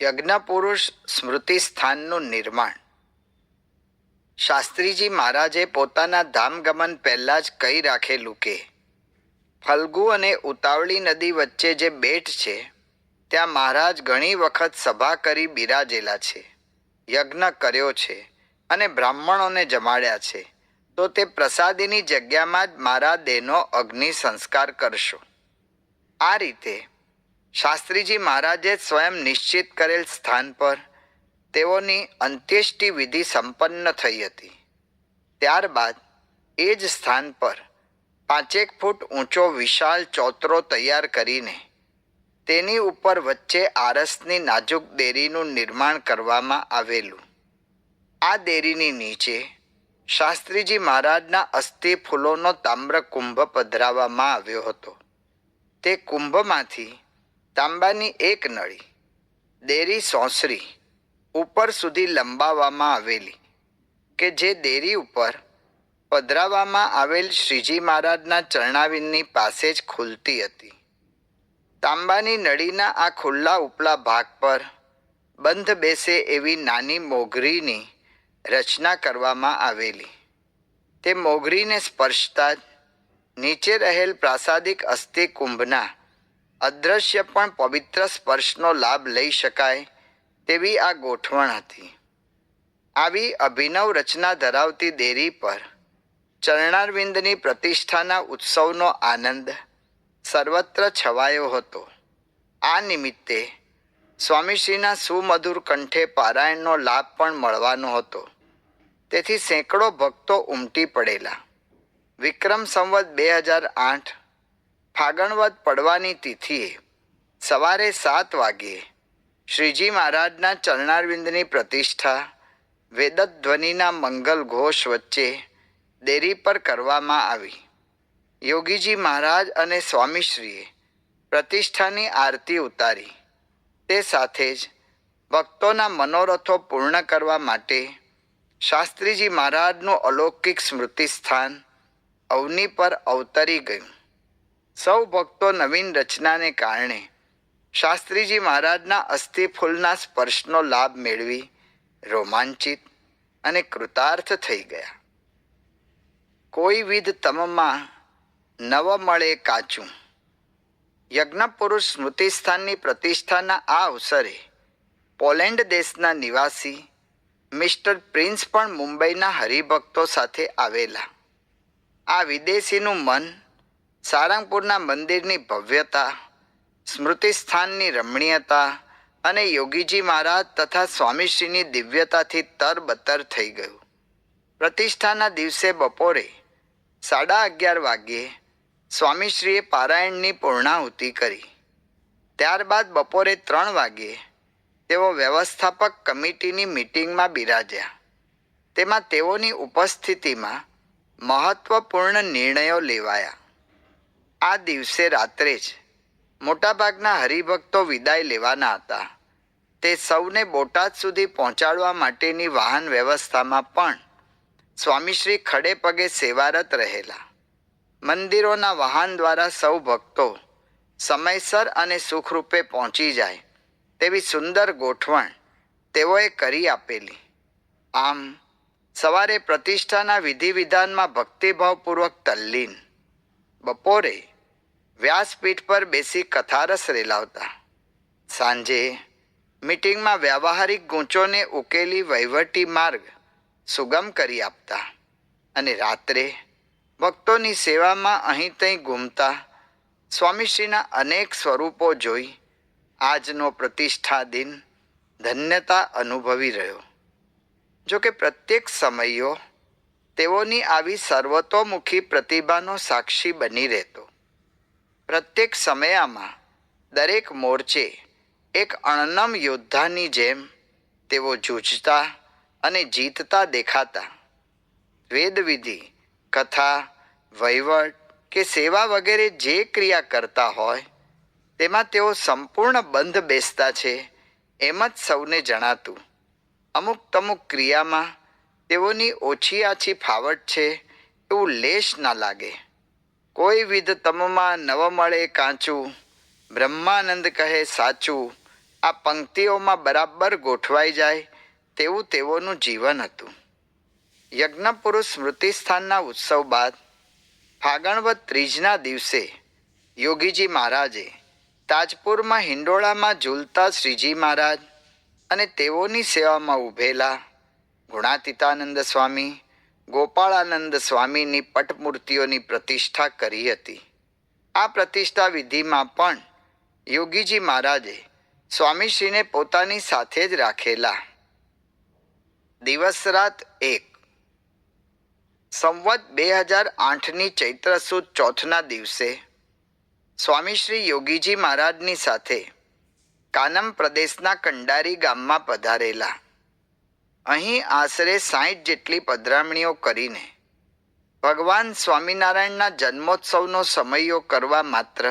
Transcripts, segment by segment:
યજ્ઞપુરુષ સ્મૃતિ સ્થાનનું નિર્માણ. શાસ્ત્રીજી મહારાજે પોતાના ધામગમન પહેલાં જ કહી રાખેલું કે ફલ્ગુ અને ઉતાવળી નદી વચ્ચે જે બેટ છે ત્યાં મહારાજ ઘણી વખત સભા કરી બિરાજેલા છે, યજ્ઞ કર્યો છે અને બ્રાહ્મણોને જમાડ્યા છે, તો તે પ્રસાદીની જગ્યામાં જ મારા દેહનો અગ્નિ સંસ્કાર કરશો. આ રીતે શાસ્ત્રીજી મહારાજે સ્વયં નિશ્ચિત કરેલ સ્થાન પર તેઓની અંત્યેષ્ટિ વિધિ સંપન્ન થઈ હતી. ત્યારબાદ એ જ સ્થાન પર 5 ફૂટ ઊંચો વિશાળ ચોતરો તૈયાર કરીને તેની ઉપર વચ્ચે આરસની નાજુક દેરીનું નિર્માણ કરવામાં આવેલું. આ દેરીની નીચે શાસ્ત્રીજી મહારાજના અસ્થિ ફૂલોનો તામ્ર કુંભ પધરાવવામાં આવ્યો હતો. તે કુંભમાંથી તાંબાની એક નળી દેરી સોંસરી ઉપર સુધી લંબાવવામાં આવેલી કે જે દેરી ઉપર પધરાવવામાં આવેલ શ્રીજી મહારાજના ચરણાવિંદની પાસે જ ખુલતી હતી. તાંબાની નળીના આ ખુલ્લા ઉપલા ભાગ પર બંધ બેસે એવી નાની મોગરીની રચના કરવામાં આવેલી. તે મોગરીને સ્પર્શતા જ નીચે રહેલ પ્રાસાદિક અસ્થિ કુંભના અદૃશ્ય પણ પવિત્ર સ્પર્શનો લાભ લઈ શકાય તેવી આ ગોઠવણ હતી. આવી અભિનવ રચના ધરાવતી દેરી પર ચરણારવિંદની પ્રતિષ્ઠાના ઉત્સવનો આનંદ સર્વત્ર છવાયો હતો. આ નિમિત્તે સ્વામીશ્રીના સુમધુર કંઠે પારાયણનો લાભ પણ મળવાનો હતો. તેથી સેંકડો ભક્તો ઉમટી પડેલા. વિક્રમ સંવત 2008 ફાગણવદ પડવાની તિથિએ સવારે 7 વાગ્યે શ્રીજી મહારાજના ચરણારવિંદની પ્રતિષ્ઠા વેદધ્વનિના મંગલ ઘોષ વચ્ચે દેરી પર કરવામાં આવી. યોગીજી મહારાજ અને સ્વામીશ્રીએ પ્રતિષ્ઠાની આરતી ઉતારી. તે સાથે જ ભક્તોના મનોરથો પૂર્ણ કરવા માટે શાસ્ત્રીજી મહારાજનું અલૌકિક સ્મૃતિ સ્થાન અવની પર અવતરી ગયું. સૌ ભક્તો નવીન રચનાને કારણે શાસ્ત્રીજી મહારાજના અસ્થિ ફૂલના સ્પર્શનો લાભ મેળવી રોમાંચિત અને કૃતાર્થ થઈ ગયા. કોઈ વિધ તમમાં નવ મળે કાચું. યજ્ઞપુરુષ સ્મૃતિ સ્થાનની પ્રતિષ્ઠાના આ અવસરે પોલેન્ડ દેશના નિવાસી મિસ્ટર પ્રિન્સ પણ મુંબઈના હરિભક્તો સાથે આવેલા. આ વિદેશીનું મન સારંગપુરના મંદિરની ભવ્યતા, સ્મૃતિ સ્થાનની રમણીયતા અને યોગીજી મહારાજ તથા સ્વામીશ્રીની દિવ્યતાથી તરબતર થઈ ગયું. પ્રતિષ્ઠાના દિવસે બપોરે 11:30 વાગ્યે સ્વામીશ્રીએ પારાયણની પૂર્ણાહુતિ કરી. ત્યારબાદ બપોરે 3 વાગ્યે તેઓ વ્યવસ્થાપક કમિટીની મિટિંગમાં બિરાજ્યા. તેમાં તેઓની ઉપસ્થિતિમાં મહત્વપૂર્ણ નિર્ણયો લેવાયા. આ દિવસે રાત્રે જ મોટાભાગના હરિભક્તો વિદાય લેવાના હતા. તે સૌને બોટાદ સુધી પહોંચાડવા માટેની વાહન વ્યવસ્થામાં પણ સ્વામીશ્રી ખડે પગે સેવારત રહેલા. મંદિરોના વાહન દ્વારા સૌ ભક્તો સમયસર અને સુખરૂપે પહોંચી જાય તેવી સુંદર ગોઠવણ તેઓએ કરી આપેલી. આમ સવારે પ્રતિષ્ઠાના વિધિ વિધાનમાં ભક્તિભાવપૂર્વક તલ્લીન, બપોરે વ્યાસપીઠ પર બેસી કથારસ રેલાવતા, સાંજે મિટિંગમાં વ્યાવહારિક ગૂંચોને ઉકેલી વહીવટી માર્ગ સુગમ કરી આપતા અને રાત્રે ભક્તોની સેવામાં અહીં તહીં ઘૂમતા સ્વામીશ્રીના અનેક સ્વરૂપો જોઈ આજનો પ્રતિષ્ઠા દિન ધન્યતા અનુભવી રહ્યો. જો કે પ્રત્યેક સમયો તેઓની આવી સર્વતોમુખી પ્રતિભાનો સાક્ષી બની રહેતો. પ્રત્યેક સમયમાં દરેક મોરચે એક અણનમ યોદ્ધાની જેમ તેઓ જૂਝતા અને જીતતા દેખાતા. વેદવિધિ, કથા, વહીવટ કે સેવા વગેરે જે ક્રિયા કરતા હોય તેમાં તેઓ સંપૂર્ણ બંધ બેસતા છે એમ જ સૌને જણાતું. અમુક તમુક ક્રિયામાં તેઓની ઓછી આછી ફાવટ છે એવું લેશ ના લાગે. કોઈ વિધ તમમાં નવ મળે કાચું, બ્રહ્માનંદ કહે સાચું. આ પંક્તિઓમાં બરાબર ગોઠવાઈ જાય તેવું તેઓનું જીવન હતું. યજ્ઞપુરુષ સ્મૃતિસ્થાનના ઉત્સવ બાદ ફાગણવદ ત્રીજના દિવસે યોગીજી મહારાજે તાજપુરમાં હિંડોળામાં ઝૂલતા શ્રીજી મહારાજ અને તેઓની સેવામાં ઊભેલા ગુણાતીતાનંદ સ્વામી, ગોપાળાનંદ સ્વામીની પટમૂર્તિઓની પ્રતિષ્ઠા કરી હતી. આ પ્રતિષ્ઠા વિધિમાં પણ યોગીજી મહારાજે સ્વામીશ્રીને પોતાની સાથે જ રાખેલા. દિવસ રાત એક. સંવત 2008ની ચૈત્ર સુદ ચોથના દિવસે સ્વામીશ્રી યોગીજી મહારાજની સાથે કાનમ પ્રદેશના કંડારી ગામમાં પધારેલા. અહીં આશરે 60 જેટલી પધરામણીઓ કરીને ભગવાન સ્વામિનારાયણના જન્મોત્સવનો સમયો કરવા માત્ર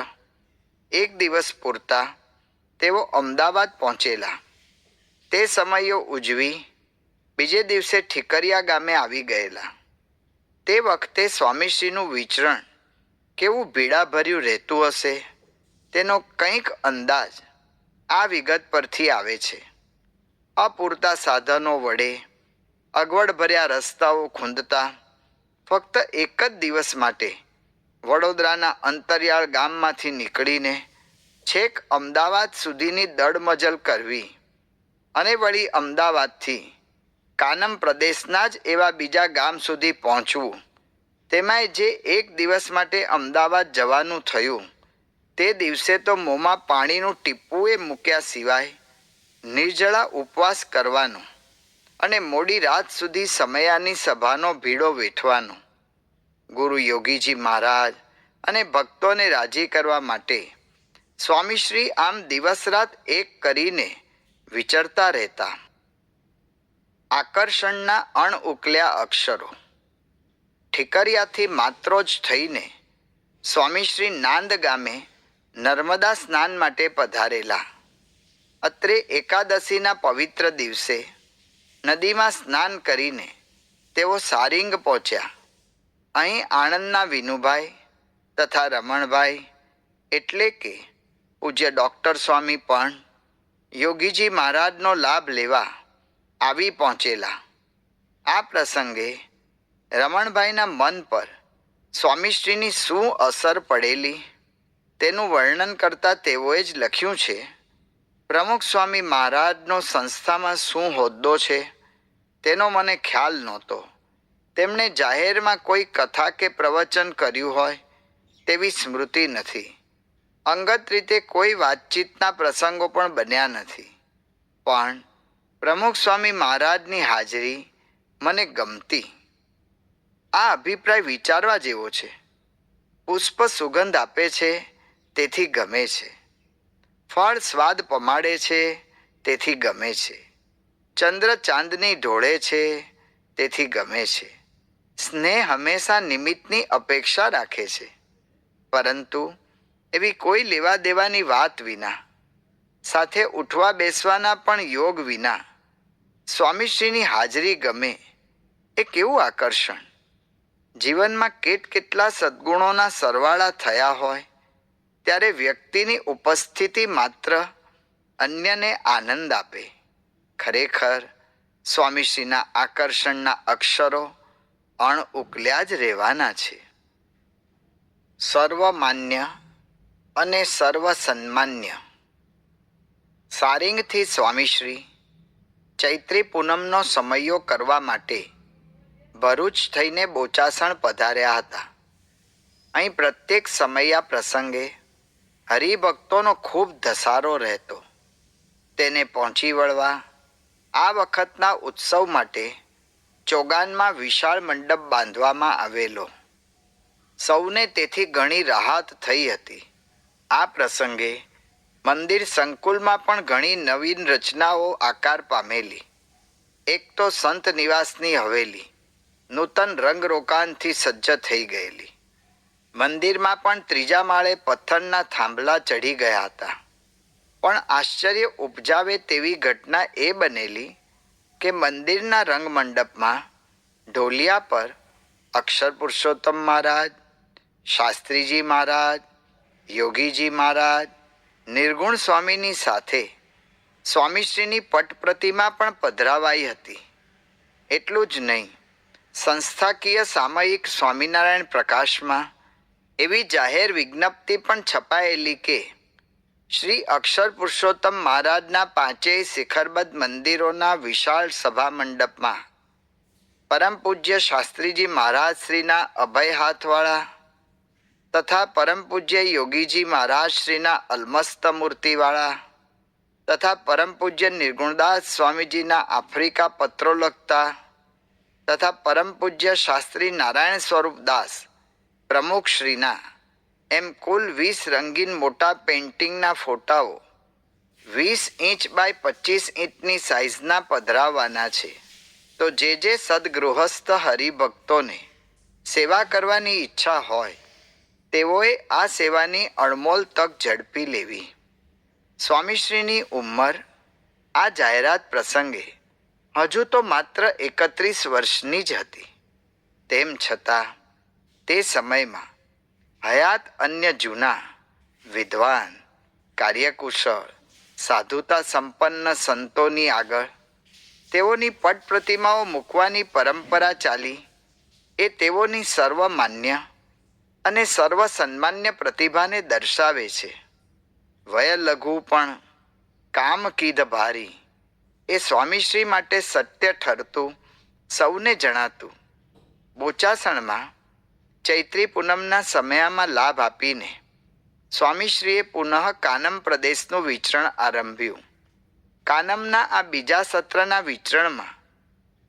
એક દિવસ પૂરતા તેઓ અમદાવાદ પહોંચેલા. તે સમયો ઉજવી બીજે દિવસે ઠીકરિયા ગામે આવી ગયેલા. તે વખતે સ્વામીશ્રીનું વિચરણ કેવું ભીડાભર્યું રહેતું હશે તેનો કંઈક અંદાજ આ વિગત પરથી આવે છે. અપૂરતા સાધનો વડે અગવડભર્યા રસ્તાઓ ખૂંદતા ફક્ત એક જ દિવસ માટે વડોદરાના અંતરિયાળ ગામમાંથી નીકળીને છેક અમદાવાદ સુધીની દડમજલ કરવી અને વળી અમદાવાદથી કાનમ પ્રદેશના જ એવા બીજા ગામ સુધી પહોંચવું, તેમાંય જે એક દિવસ માટે અમદાવાદ જવાનું થયું તે દિવસે તો મોંમાં પાણીનું ટીપું એ મૂક્યા સિવાય નિર્જળા ઉપવાસ કરવાનો અને મોડી રાત સુધી સમયાની સભાનો ભીડો વેઠવાનો. ગુરુ યોગીજી મહારાજ અને ભક્તોને રાજી કરવા માટે સ્વામીશ્રી આમ દિવસ રાત એક કરીને વિચરતા રહેતા. આકર્ષણના અણઉકલ્યા અક્ષરો. ઠીકરિયાથી માત્રો જ થઈને સ્વામીશ્રી નાંદ ગામે નર્મદા સ્નાન માટે પધારેલા. અત્રે એકાદશીના પવિત્ર દિવસે નદીમાં સ્નાન કરીને તેઓ સારિંગ પહોંચ્યા. અહીં આણંદના વિનુભાઈ તથા રમણભાઈ એટલે કે પૂજ્ય ડૉક્ટર સ્વામી પણ યોગીજી મહારાજનો લાભ લેવા આવી પહોંચેલા. આ પ્રસંગે રમણભાઈના મન પર સ્વામીશ્રીની શું અસર પડેલી તેનું વર્ણન કરતાં તેઓએ જ લખ્યું છે, પ્રમુખ સ્વામી મહારાજનો સંસ્થામાં શું હોદ્દો છે તેનો મને ખ્યાલ નહોતો. તેમણે જાહેરમાં કોઈ કથા કે પ્રવચન કર્યું હોય તેવી સ્મૃતિ નથી. અંગત રીતે કોઈ વાતચીતના પ્રસંગો પણ બન્યા નથી. પણ પ્રમુખ સ્વામી મહારાજની હાજરી મને ગમતી. આ અભિપ્રાય વિચારવા જેવો છે. પુષ્પ સુગંધ આપે છે તેથી ગમે છે. ફળ સ્વાદ પમાડે છે તેથી ગમે છે. ચંદ્ર ચાંદની ઢોળે છે તેથી ગમે છે. સ્નેહ હંમેશા નિમિત્તની અપેક્ષા રાખે છે, પરંતુ એવી કોઈ લેવા દેવાની વાત વિના, સાથે ઉઠવા બેસવાના પણ યોગ વિના સ્વામીશ્રીની હાજરી ગમે એ કેવું આકર્ષણ! જીવનમાં કેટલા સદ્ગુણોના સરવાળા થયા હોય ત્યારે વ્યક્તિની ઉપસ્થિતિ માત્ર અન્યને આનંદ આપે. ખરેખર સ્વામીશ્રીના આકર્ષણના અક્ષરો અણઉકલ્યા જ રહેવાના છે. સર્વમાન્ય અને સર્વસન્માન્ય. સારિંગથી સ્વામીશ્રી ચૈત્રી પૂનમનો સમયો કરવા માટે ભરૂચ થઈને બોચાસણ પધાર્યા હતા. અહીં પ્રત્યેક સમયા પ્રસંગે હરિભક્તોનો ખૂબ ધસારો રહેતો. તેને પહોંચી વળવા આ વખતના ઉત્સવ માટે ચોગાનમાં વિશાળ મંડપ બાંધવામાં આવેલો. સૌને તેથી ઘણી રાહત થઈ હતી. આ પ્રસંગે મંદિર સંકુલમાં પણ ઘણી નવીન રચનાઓ આકાર પામેલી. એક તો સંત નિવાસની હવેલી નૂતન રંગરોકાણથી સજ્જ થઈ ગયેલી. મંદિરમાં પણ ત્રીજા માળે પથ્થરના થાંભલા ચઢી ગયા હતા. પણ આશ્ચર્ય ઉપજાવે તેવી ઘટના એ બનેલી કે મંદિરના રંગમંડપમાં ઢોલિયા પર અક્ષર પુરુષોત્તમ મહારાજ, શાસ્ત્રીજી મહારાજ, યોગીજી મહારાજ, નિર્ગુણ સ્વામીની સાથે સ્વામીશ્રીની પટ પ્રતિમા પણ પધરાવાઈ હતી. એટલું જ નહીં, સંસ્થાકીય સામયિક સ્વામિનારાયણ પ્રકાશમાં એવી જાહેર વિજ્ઞપ્તિ પણ છપાયેલી કે શ્રી અક્ષર પુરુષોત્તમ મહારાજના 5 શિખરબદ્ધ મંદિરોના વિશાળ સભા મંડપમાં પરમ પૂજ્ય શાસ્ત્રીજી મહારાજ શ્રીના અભય હાથવાળા તથા પરમ પૂજ્ય યોગીજી મહારાજ શ્રીના અલમસ્ત મૂર્તિવાળા તથા પરમ પૂજ્ય નિર્ગુણદાસ સ્વામીજીના આફ્રિકા પત્રો લખતા તથા પરમ પૂજ્ય શાસ્ત્રી નારાયણ સ્વરૂપદાસ પ્રમુખ શ્રીના એમ કુલ 20 રંગીન મોટા પેઇન્ટિંગના ફોટાઓ 20 ઇંચ બાય 25 ઇંચની સાઇઝના પધરાવવાના છે. તો જે સદગૃહસ્થ હરિભક્તોને સેવા કરવાની ઈચ્છા હોય તેઓએ આ સેવાની અણમોલ તક ઝડપી લેવી. સ્વામીશ્રીની ઉંમર આ જાહેરાત પ્રસંગે હજુ તો માત્ર 31 વર્ષની જ હતી. તેમ છતાં તે સમયમાં હયાત અન્ય જૂના વિદ્વાન કાર્યકુશળ સાધુતા સંપન્ન સંતોની આગળ તેઓની પટ પ્રતિમાઓ મૂકવાની પરંપરા ચાલી એ તેઓની સર્વમાન્ય અને સર્વ સન્માન્ય પ્રતિભાને દર્શાવે છે. વય લઘુ પણ કામ કીધ ભારી એ સ્વામીશ્રી માટે સત્ય ઠરતું સૌને જણાતું. બોચાસણમાં ચૈત્રી પૂનમના સમયામાં લાભ આપીને સ્વામીશ્રીએ પુનઃ કાનમ પ્રદેશનું વિચરણ આરંભ્યું. કાનમના આ બીજા સત્રના વિચરણમાં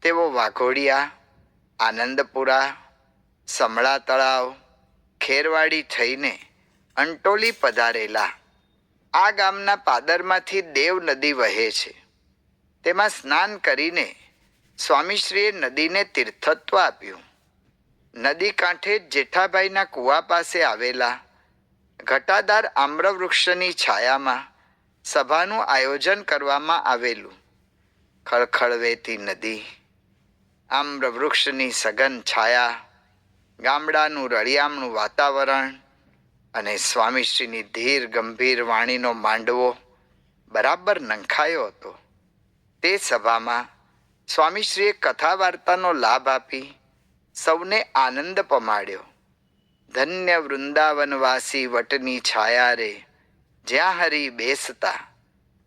તેઓ વાઘોડિયા, આનંદપુરા, સમળા તળાવ, ખેરવાડી થઈને અંટોલી પધારેલા. આ ગામના પાદરમાંથી દેવ નદી વહે છે. તેમાં સ્નાન કરીને સ્વામીશ્રીએ નદીને તીર્થત્વ આપ્યું. નદી કાંઠે જેઠાભાઈના કૂવા પાસે આવેલા ઘટાદાર આમ્રવૃક્ષની છાયામાં સભાનું આયોજન કરવામાં આવેલું. ખળખળ વહેતી નદી, આમ્રવૃક્ષની સઘન છાયા, ગામડાનું રળિયામણું વાતાવરણ અને સ્વામીશ્રીની ધીર ગંભીર વાણીનો માંડવો બરાબર નંખાયો હતો. તે સભામાં સ્વામીશ્રીએ કથા વાર્તાનો લાભ આપી સૌને આનંદ પમાડ્યો. ધન્ય વૃંદાવનવાસી વટની છાયા રે, જ્યાં હરી બેસતા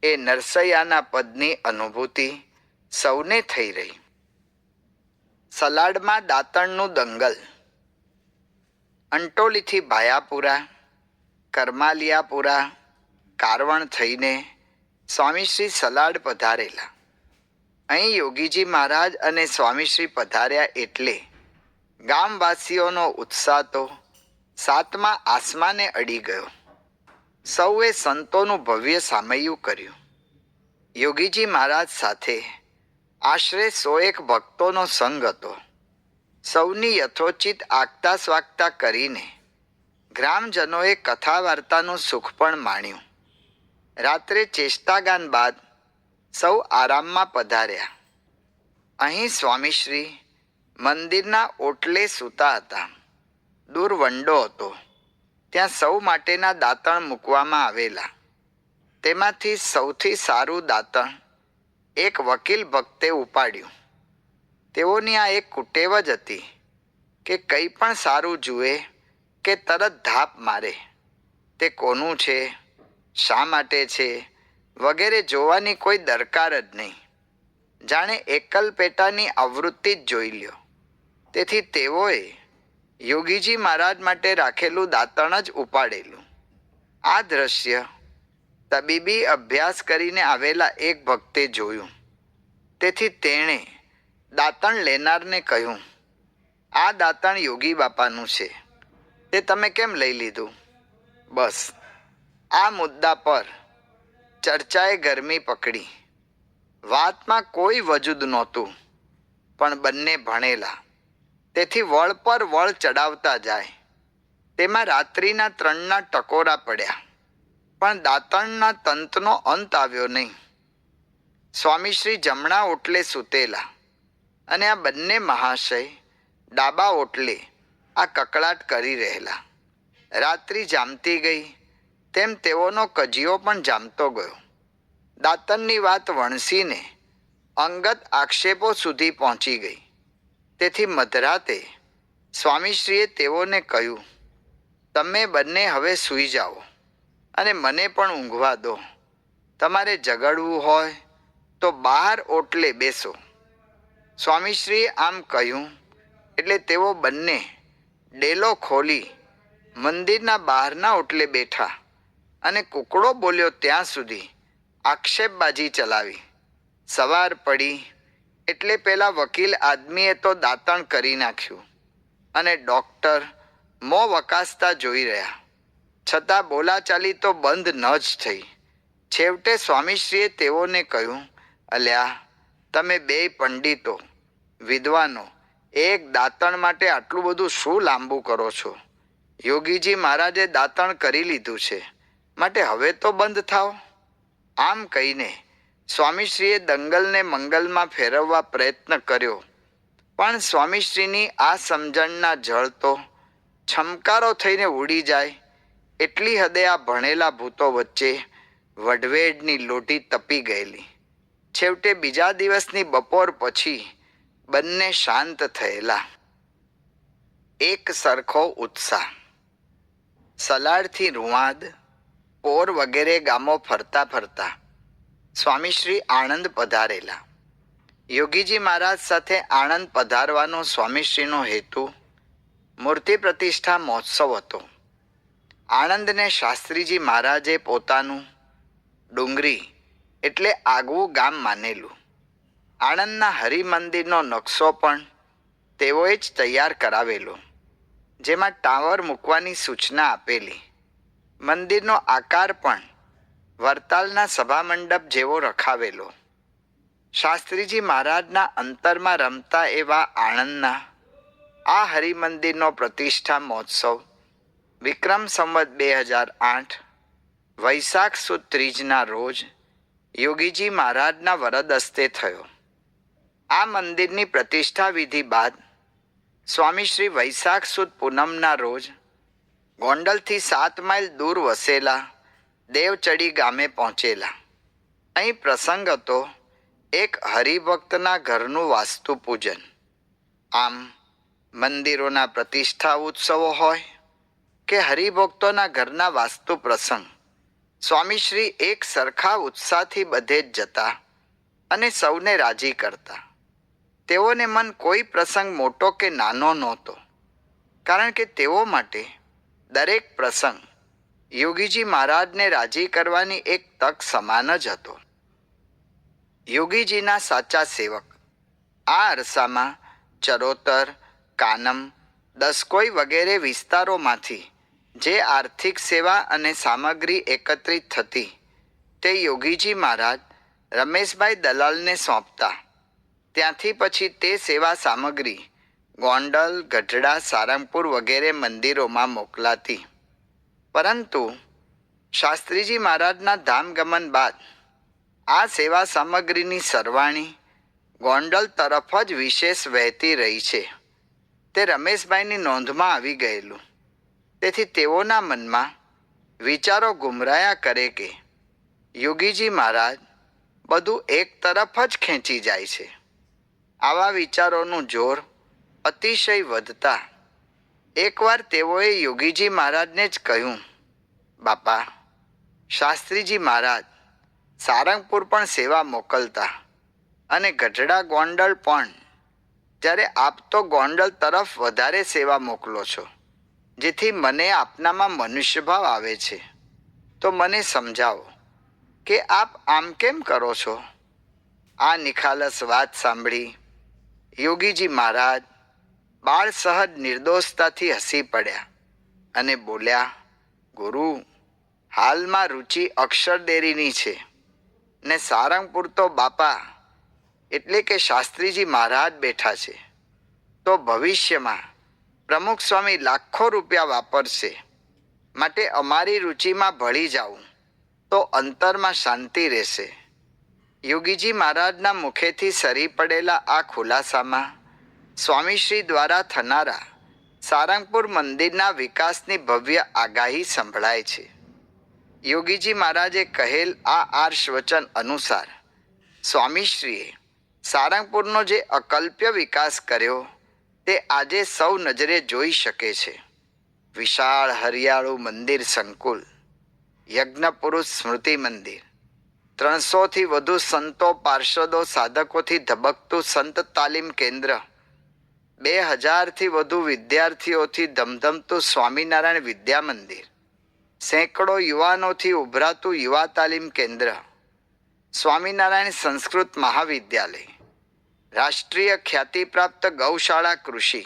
એ નરસૈયાના પદની અનુભૂતિ સૌને થઈ રહી. સલાડમાં દાંતણનું દંગલ. અંટોલીથી ભાયાપુરા, કરમાલિયાપુરા, કારવણ થઈને સ્વામીશ્રી સલાડ પધારેલા. અહીં યોગીજી મહારાજ અને સ્વામીશ્રી પધાર્યા એટલે ગામવાસીઓનો ઉત્સાહ તો 7મા આસમાને અડી ગયો. સૌએ સંતોનું ભવ્ય સામૈયું કર્યું. યોગીજી મહારાજ સાથે આશરે 101 ભક્તોનો સંગ હતો. સૌની યથોચિત આગતા સ્વાગતા કરીને ગ્રામજનોએ કથા વાર્તાનું સુખ પણ માણ્યું. રાત્રે ચેષ્ટાગાન બાદ સૌ આરામમાં પધાર્યા. અહીં સ્વામીશ્રી મંદિરના ઓટલે સૂતા હતા. દૂર વંડો હતો. ત્યાં સૌ માટેના દાંતણ મૂકવામાં આવેલા. તેમાંથી સૌથી સારું દાંતણ એક વકીલ ભક્તે ઉપાડ્યું. તેઓની આ એક કુટેવ જ હતી કે કંઈ પણ સારું જુએ કે તરત ધાપ મારે. તે કોનું છે, શા માટે છે વગેરે જોવાની કોઈ દરકાર જ નહીં. જાણે એકલ પેટાની આવૃત્તિ જ જોઈ લ્યો. તેથી તેઓએ યોગીજી મહારાજ માટે રાખેલું દાંતણ જ ઉપાડેલું. આ દ્રશ્ય તબીબી અભ્યાસ કરીને આવેલા એક ભક્તે જોયું. તેથી તેણે દાંતણ લેનારને કહ્યું, આ દાંતણ યોગી બાપાનું છે, તે તમે કેમ લઈ લીધું? બસ આ મુદ્દા પર ચર્ચાએ ગરમી પકડી. વાતમાં કોઈ વજૂદ નહોતું, પણ બંને ભણેલા, તેથી વળ પર વળ ચડાવતા જાય. તેમાં રાત્રિના 3ના ટકોરા પડ્યા, પણ દાંતણના તંતનો અંત આવ્યો નહીં. સ્વામીશ્રી જમણા ઓટલે સૂતેલા અને આ બંને મહાશય ડાબા ઓટલે આ કકળાટ કરી રહેલા. રાત્રિ જામતી ગઈ તેમ તેઓનો કજિયો પણ જામતો ગયો. દાતણની વાત વણસીને અંગત આક્ષેપો સુધી પહોંચી ગઈ. તેથી મધરાતે સ્વામીશ્રીએ તેઓને કહ્યું, તમે બંને હવે સૂઈ જાઓ અને મને પણ ઊંઘવા દો. તમારે ઝઘડવું હોય તો બહાર ઓટલે બેસો. સ્વામીશ્રીએ આમ કહ્યું એટલે તેઓ બંને ડેલો ખોલી મંદિરના બહારના ઓટલે બેઠા અને કુકડો બોલ્યો ત્યાં સુધી આક્ષેપબાજી ચલાવી. સવાર પડી એટલે પેલા વકીલ આદમીએ તો દાતણ કરી નાખ્યું અને ડૉક્ટર મોં વકાસતા જોઈ રહ્યા. છતાં બોલાચાલી તો બંધ ન જ થઈ. છેવટે સ્વામીશ્રીએ તેઓને કહ્યું, અલ્યા તમે બેય પંડિતો વિદ્વાનો એક દાતણ માટે આટલું બધું શું લાંબુ કરો છો? યોગીજી મહારાજે દાતણ કરી લીધું છે, માટે હવે તો બંધ થાઓ. આમ કહીને સ્વામીશ્રીએ દંગલને મંગલમાં ફેરવવા પ્રયત્ન કર્યો, પણ સ્વામીશ્રીની આ સમજણના જળ તો છમકારો થઈને ઉડી જાય એટલી હદે આ ભણેલા ભૂતો વચ્ચે વઢવેડની લોટી તપી ગયેલી. છેવટે બીજા દિવસની બપોર પછી બંને શાંત થયેલા. એક સરખો ઉત્સાહ. સલાડથી રૂવાદ, પોર વગેરે ગામો ફરતા ફરતા સ્વામીશ્રી આણંદ પધારેલા. યોગીજી મહારાજ સાથે આણંદ પધારવાનો સ્વામીશ્રીનો હેતુ મૂર્તિ પ્રતિષ્ઠા મહોત્સવ હતો. આણંદને શાસ્ત્રીજી મહારાજે પોતાનું ડુંગરી એટલે આગવું ગામ માનેલું. આણંદના હરિમંદિરનો નકશો પણ તેઓએ જ તૈયાર કરાવેલો, જેમાં ટાવર મૂકવાની સૂચના આપેલી. મંદિરનો આકાર પણ વરતાલના સભામંડપ જેવો રખાવેલો. શાસ્ત્રીજી મહારાજના અંતરમાં રમતા એવા આણંદના આ હરિમંદિરનો પ્રતિષ્ઠા મહોત્સવ વિક્રમ સંવત 2008 વૈશાખ સુદ ત્રીજના રોજ યોગીજી મહારાજના વરદ હસ્તે થયો. આ મંદિરની પ્રતિષ્ઠા વિધિ બાદ સ્વામીશ્રી વૈશાખ સુદ પૂનમના રોજ ગોંડલથી 7 માઇલ દૂર વસેલા દેવચડી ગામે પહોંચેલા. અહીં પ્રસંગ હતો એક હરિભક્તના ઘરનું વાસ્તુ પૂજન. આમ મંદિરોના પ્રતિષ્ઠા ઉત્સવો હોય કે હરિભક્તોના ઘરના વાસ્તુ પ્રસંગ, સ્વામીશ્રી એક સરખા ઉત્સાહથી બધે જ જતા અને સૌને રાજી કરતા. તેઓને મન કોઈ પ્રસંગ મોટો કે નાનો નહોતો, કારણ કે તેઓ માટે દરેક પ્રસંગ યોગીજી મહારાજને રાજી કરવાની એક તક સમાન જ હતો. યોગીજીના સાચા સેવક આ અરસામાં ચરોતર, કાનમ, દસકોઈ વગેરે વિસ્તારોમાંથી જે આર્થિક સેવા અને સામગ્રી એકત્રિત થતી તે યોગીજી મહારાજ રમેશભાઈ દલાલને સોંપતા. ત્યાંથી પછી તે સેવા સામગ્રી ગોંડલ, ગઢડા, સારંગપુર વગેરે મંદિરોમાં મોકલાતી. પરંતુ શાસ્ત્રીજી મહારાજના ધામગમન બાદ આ સેવા સામગ્રીની સરવાણી ગોંડલ તરફ જ વિશેષ વહેતી રહી છે તે રમેશભાઈની નોંધમાં આવી ગયેલું. તેથી તેઓના મનમાં વિચારો ગુમરાયા કરે કે યોગીજી મહારાજ બધું એક તરફ જ ખેંચી જાય છે. આવા વિચારોનું જોર અતિશય વધતા એકવાર તેઓએ યોગીજી મહારાજને જ કહ્યું, બાપા, શાસ્ત્રીજી મહારાજ સારંગપુર પણ સેવા મોકલતા અને ગઢડા, ગોંડલ પણ, જ્યારે આપ તો ગોંડલ તરફ વધારે સેવા મોકલો છો, જેથી મને આપનામાં મનુષ્યભાવ આવે છે. તો મને સમજાવો કે આપ આમ કેમ કરો છો? આ નિખાલસ વાત સાંભળી યોગીજી મહારાજ બાળ સહજ નિર્દોષતાથી હસી પડ્યા અને બોલ્યા, ગુરુ, હાલમાં રુચિ અક્ષરદેરીની છે ને સારંગપુર તો બાપા એટલે કે શાસ્ત્રીજી મહારાજ બેઠા છે. તો ભવિષ્યમાં પ્રમુખ સ્વામી લાખો રૂપિયા વાપરશે, માટે અમારી રુચિમાં ભળી જાવું તો અંતરમાં શાંતિ રહેશે. યોગીજી મહારાજના મુખેથી સરી પડેલા આ ખુલાસામાં સ્વામીશ્રી દ્વારા થનારા સારંગપુર મંદિરના વિકાસની ભવ્ય આગાહી સંભળાય છે. યોગીજી મહારાજે કહેલ આ આર્ષ વચન અનુસાર સ્વામીશ્રીએ સારંગપુરનો જે અકલ્પ્ય વિકાસ કર્યો તે આજે સૌ નજરે જોઈ શકે છે. વિશાળ હરિયાળું મંદિર સંકુલ, યજ્ઞપુરુષ સ્મૃતિ મંદિર, 300થી વધુ સંતો પાર્ષદો સાધકોથી ધબકતું સંત તાલીમ કેન્દ્ર, 2000થી વધુ વિદ્યાર્થીઓથી ધમધમતું સ્વામિનારાયણ વિદ્યા મંદિર, સેંકડો યુવાનોથી ઉભરાતું યુવા તાલીમ કેન્દ્ર, સ્વામિનારાયણ સંસ્કૃત મહાવિદ્યાલય, રાષ્ટ્રીય ખ્યાતિપ્રાપ્ત ગૌશાળા કૃષિ,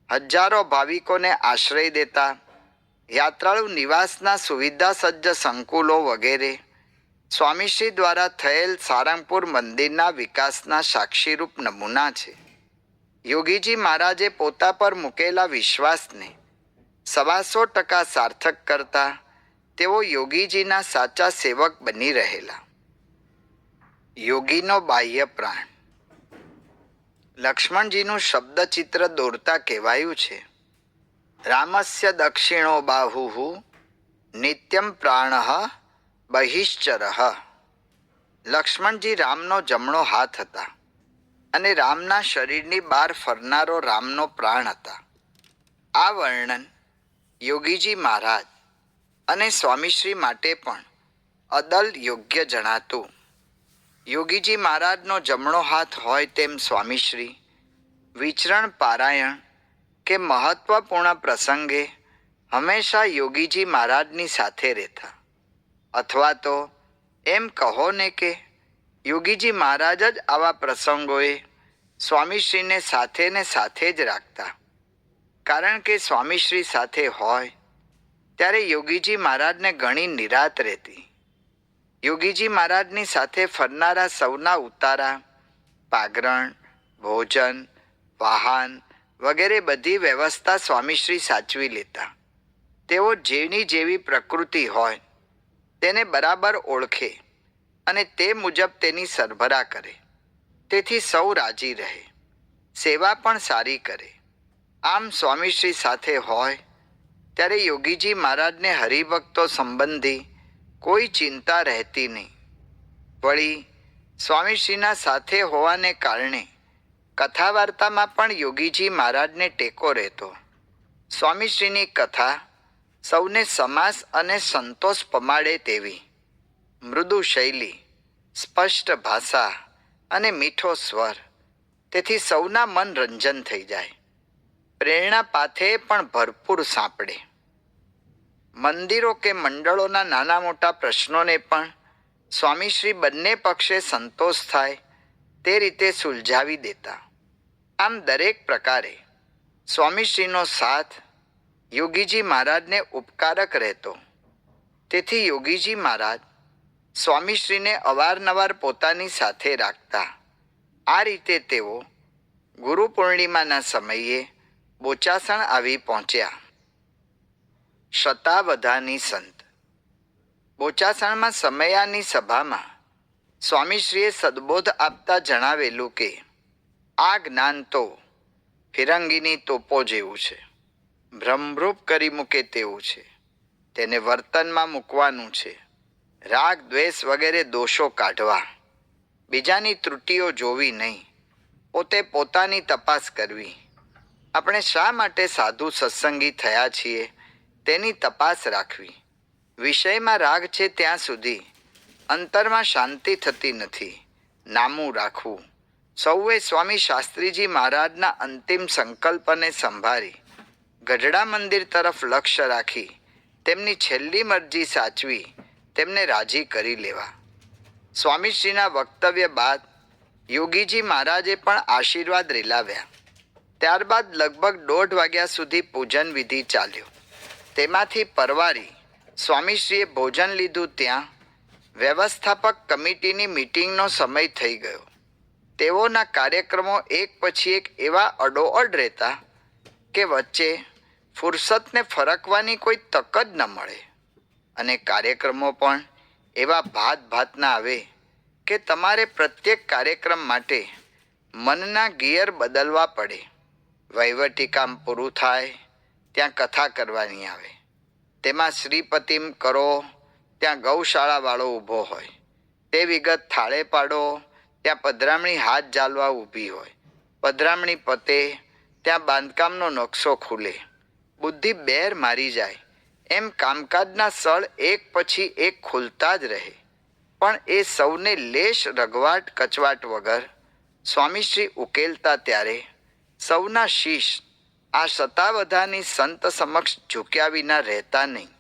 હજારો ભાવિકોને આશ્રય દેતા યાત્રાળુ નિવાસના સુવિધા સજ્જ સંકુલો વગેરે સ્વામીશ્રી દ્વારા થયેલ સારંગપુર મંદિરના વિકાસના સાક્ષીરૂપ નમૂના છે. યોગીજી મહારાજે પોતા પર મૂકેલા વિશ્વાસને 125% સાર્થક કરતા તેઓ યોગીજીના સાચા સેવક બની રહેલા. યોગીનો બાહ્ય પ્રાણ. લક્ષ્મણજીનું શબ્દચિત્ર દોરતા કહેવાયું છે, રામસ્ય દક્ષિણો બાહુ નિત્યમ પ્રાણઃ બહિશ્ચરઃ. લક્ષ્મણજી રામનો જમણો હાથ હતા અને રામના શરીરની બહાર ફરનારો રામનો પ્રાણ હતા. આ વર્ણન યોગીજી મહારાજ અને સ્વામીશ્રી માટે પણ અદલ યોગ્ય જણાતું. યોગીજી મહારાજનો જમણો હાથ હોય તેમ સ્વામીશ્રી વિચરણ પારાયણ કે મહત્વપૂર્ણ પ્રસંગે હંમેશા યોગીજી મહારાજની સાથે રહેતા. અથવા તો એમ કહો ને કે યોગીજી મહારાજ જ આવા પ્રસંગોએ સ્વામીશ્રીને સાથે જ રાખતા. કારણ કે સ્વામીશ્રી સાથે હોય ત્યારે યોગીજી મહારાજને ઘણી નિરાત રહેતી. યોગીજી મહારાજની સાથે ફરનારા સૌના ઉતારા, પાગરણ, ભોજન, વાહન વગેરે બધી વ્યવસ્થા સ્વામીશ્રી સાચવી લેતા. તેઓ જેની જેવી પ્રકૃતિ હોય તેને બરાબર ઓળખે અને તે મુજબ તેની સરભરા કરે. તેથી સૌ રાજી રહે, સેવા પણ સારી કરે. આમ સ્વામીશ્રી સાથે હોય ત્યારે યોગીજી મહારાજને હરિભક્તો સંબંધી કોઈ ચિંતા રહેતી નહીં. વળી સ્વામીશ્રીના સાથે હોવાને કારણે કથા વાર્તામાં પણ યોગીજી મહારાજને ટેકો રહેતો. સ્વામીશ્રીની કથા સૌને સમાસ અને સંતોષ પમાડે તેવી, મૃદુ શૈલી, સ્પષ્ટ ભાષા અને મીઠો સ્વર. તેથી સૌના મન રંજન થઈ જાય. પ્રેરણા પાથે પણ ભરપૂર સાંપડે. મંદિરો કે મંડળોના નાના મોટા પ્રશ્નોને પણ સ્વામીશ્રી બંને પક્ષે સંતોષ થાય તે રીતે સુલઝાવી દેતા. આમ દરેક પ્રકારે સ્વામીશ્રીનો સાથ યોગીજી મહારાજને ઉપકારક રહેતો. તેથી યોગીજી મહારાજ સ્વામીશ્રીને અવારનવાર પોતાની સાથે રાખતા. આ રીતે તેઓ ગુરુ પૂર્ણિમાના સમયે બોચાસણ આવી પહોંચ્યા. શતાવધાની સંત. બોચાસણમાં સમયાની સભામાં સ્વામીશ્રીએ સદબોધ આપતા જણાવેલું કે આ જ્ઞાન તો ફિરંગીની તોપો જેવું છે. ભ્રમરૂપ કરી મૂકે તેવું છે. તેને વર્તનમાં મૂકવાનું છે. રાગ દ્વેષ વગેરે દોષો કાઢવા, બીજાની ત્રુટીઓ જોવી નહીં, પોતે પોતાની તપાસ કરવી. આપણે શા માટે સાધુ સત્સંગી થયા છીએ તેની તપાસ રાખવી. વિષયમાં રાગ છે ત્યાં સુધી અંતરમાં શાંતિ થતી નથી. નામું રાખવું. સૌએ સ્વામી શાસ્ત્રીજી મહારાજના અંતિમ સંકલ્પને સંભાળી ગઢડા મંદિર તરફ લક્ષ્ય રાખી તેમની છેલ્લી મરજી સાચવી તેમને રાજી કરી લેવા. સ્વામીશ્રીના વક્તવ્ય બાદ યોગીજી મહારાજે પણ આશીર્વાદ રેલાવ્યા. ત્યારબાદ લગભગ 1:30 વાગ્યા સુધી પૂજન વિધિ ચાલ્યો. તેમાંથી પરવારી સ્વામીશ્રીએ ભોજન લીધું ત્યાં વ્યવસ્થાપક કમિટીની મીટિંગનો સમય થઈ ગયો. તેઓના કાર્યક્રમો એક પછી એક એવા અડોઅડ રહેતા કે વચ્ચે ફુરસતને ફરકવાની કોઈ તક જ ન મળે. અને કાર્યક્રમો પણ એવા ભાતના આવે કે તમારે પ્રત્યેક કાર્યક્રમ માટે મનના ગિયર બદલવા પડે. વહીવટી કામ પૂરું થાય ત્યાં કથા કરવાની આવે. તેમાં શ્રીપતિમ કરો, ત્યાં ગૌશાળાવાળો ઊભો હોય. તે વિગત થાળે પાડો ત્યાં પધરામણી હાથ ઝાલવા ઊભી હોય. પધરામણી પતે ત્યાં બાંધકામનો નકશો ખુલે. બુદ્ધિ બેર મારી જાય એમ કામકાજના સળ એક પછી એક ખુલતા જ રહે. પણ એ સૌને લેશ રગવાટ કચવાટ વગર સ્વામીશ્રી ઉકેલતા ત્યારે સૌના શીશ આ સતાવધાની સંત સમક્ષ ઝૂક્યા વિના રહેતા નહીં.